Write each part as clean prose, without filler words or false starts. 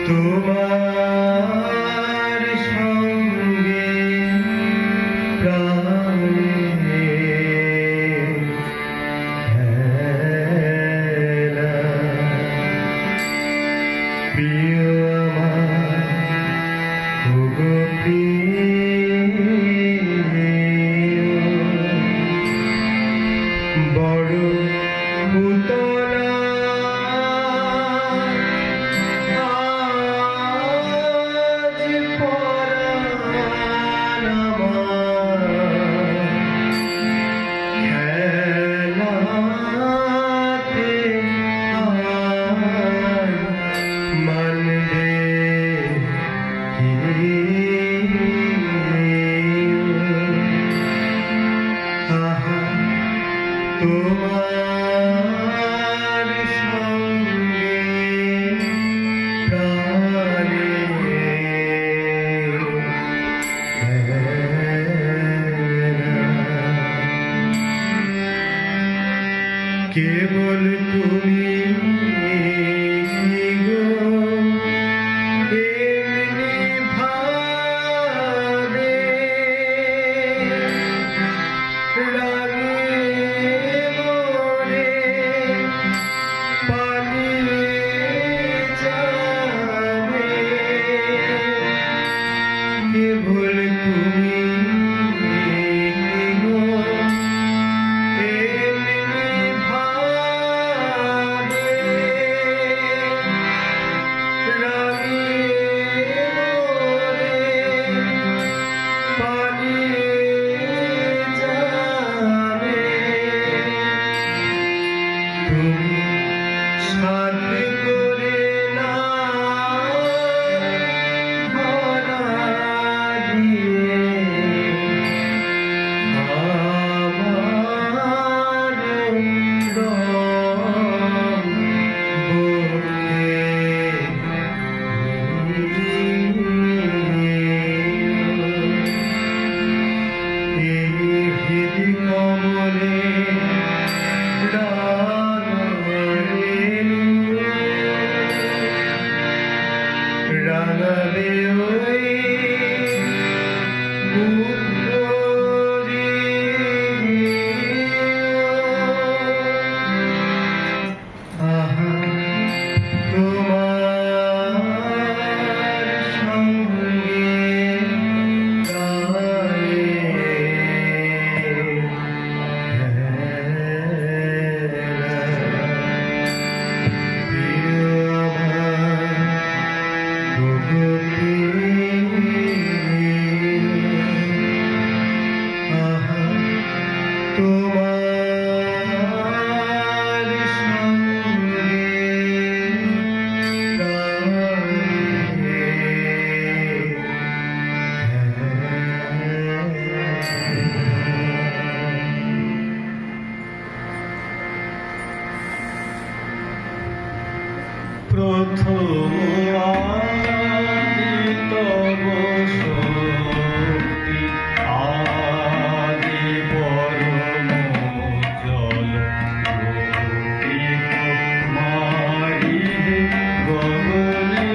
তোমার সঙ্গে প্রাণে হেলা প্রিয় আমার ওগো প্রিয় বড় পুতলা আজ পরাণ আমার খেলাতে আর মানবে কি আহা তোমার সঙ্গে প্রাণে কেবল তুমি গো এমনি ভাবে রাগে মোরে পালিয়ে যাবে কেবল তুমি গো এমনি ভাবে রাগে মোরে পালিয়ে যাবে তুমি সাথে করে না ভরা দিয়ে আমার রং বুকে এই হৃদ কমলে রাঙাবে ওই আহা তোমার সঙ্গে তোমার সঙ্গে প্রথম আদিত শক্তি আদি পরম জল মারি গগনে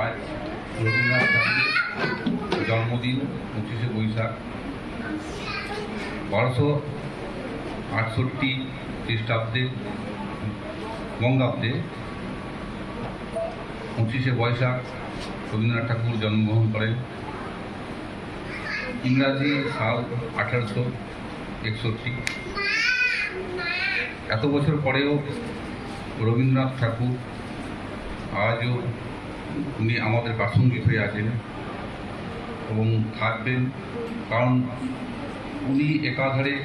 আজ রবীন্দ্রনাথ ঠাকুরের জন্মদিন 25শে বৈশাখ 1268 খ্রিস্টাব্দে বঙ্গাব্দে 25শে বৈশাখ রবীন্দ্রনাথ ঠাকুর জন্মগ্রহণ করেন। ইংরাজি সাল 1861। এত বছর পরেও রবীন্দ্রনাথ ঠাকুর আজও উনি আমাদের প্রাসঙ্গিক হয়ে আছেন এবং থাকবেন, কারণ উনি একাধারে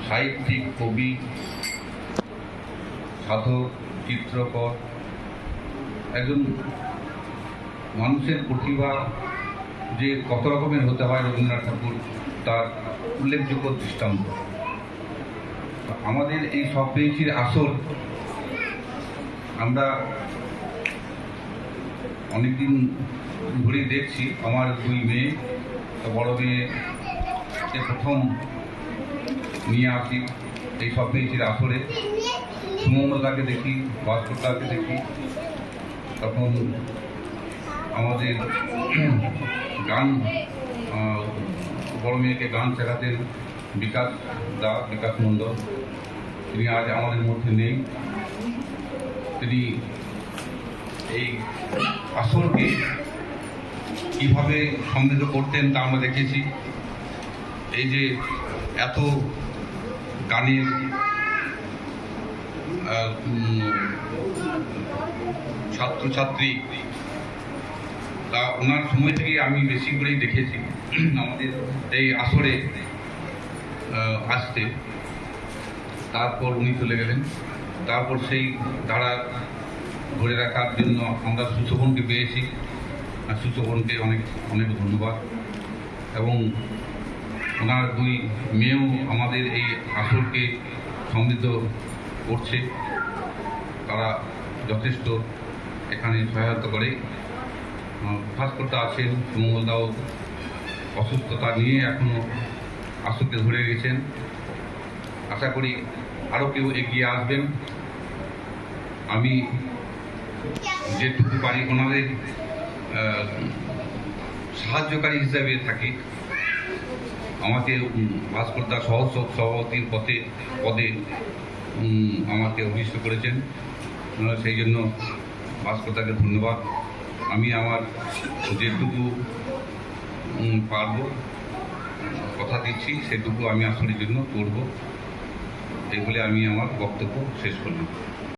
সাহিত্যিক, কবি, সাধক, চিত্রকর, একজন মানুষের প্রতিভা যে কত রকমের হতে হয় রবীন্দ্রনাথ ঠাকুর তার উল্লেখযোগ্য দৃষ্টান্ত। আমাদের এই সপ্তাহের আসর আমরা অনেকদিন ধরেই দেখছি। আমার দুই মেয়ে, বড় মেয়েকে প্রথম নিয়ে আসি এই সপ্তাহের আসরে। সুমঙ্গলাকে দেখি, ভাস্করদাকে দেখি, তখন আমাদের গান, বড় মেয়েকে গান শেখাতেন বিকাশ মণ্ডল। তিনি আজ আমাদের মধ্যে নেই। তিনি এই আসরকে কীভাবে সমৃদ্ধ করতেন তা আমরা দেখেছি। এই যে এত গানের ছাত্রছাত্রী, তা ওনার সময় থেকে আমি বেশি করেই দেখেছি আমাদের এই আসরে আসতে। তারপর উনি চলে গেলেন, তারপর সেই ধারা ধরে রাখার জন্য আমরা সুশোভনকে পেয়েছি। সুশোভনকে অনেক অনেক ধন্যবাদ। এবং ওনার দুই মেয়েও আমাদের এই আসরকে সমৃদ্ধ করছে। তারা যথেষ্ট এখানে সহায়তা করে। ভাস্করদা আছেন, সুমঙ্গলদাও অসুস্থতা নিয়ে এখনও আসরকে ধরে গেছেন। আশা করি আরও কেউ এগিয়ে আসবেন। আমি যেটুকু পারি ওনাদের সাহায্যকারী হিসাবে থাকি। আমাকে ভাস্করদা সভাপতির পদে আমাকে অভিষ্ট করেছেন, সেই জন্য ভাস্করদাকে ধন্যবাদ। আমি আমার যেটুকু পারবো কথা দিচ্ছি সেটুকু আমি আসলের জন্য করব। এই বলে আমি আমার বক্তব্য শেষ করলাম।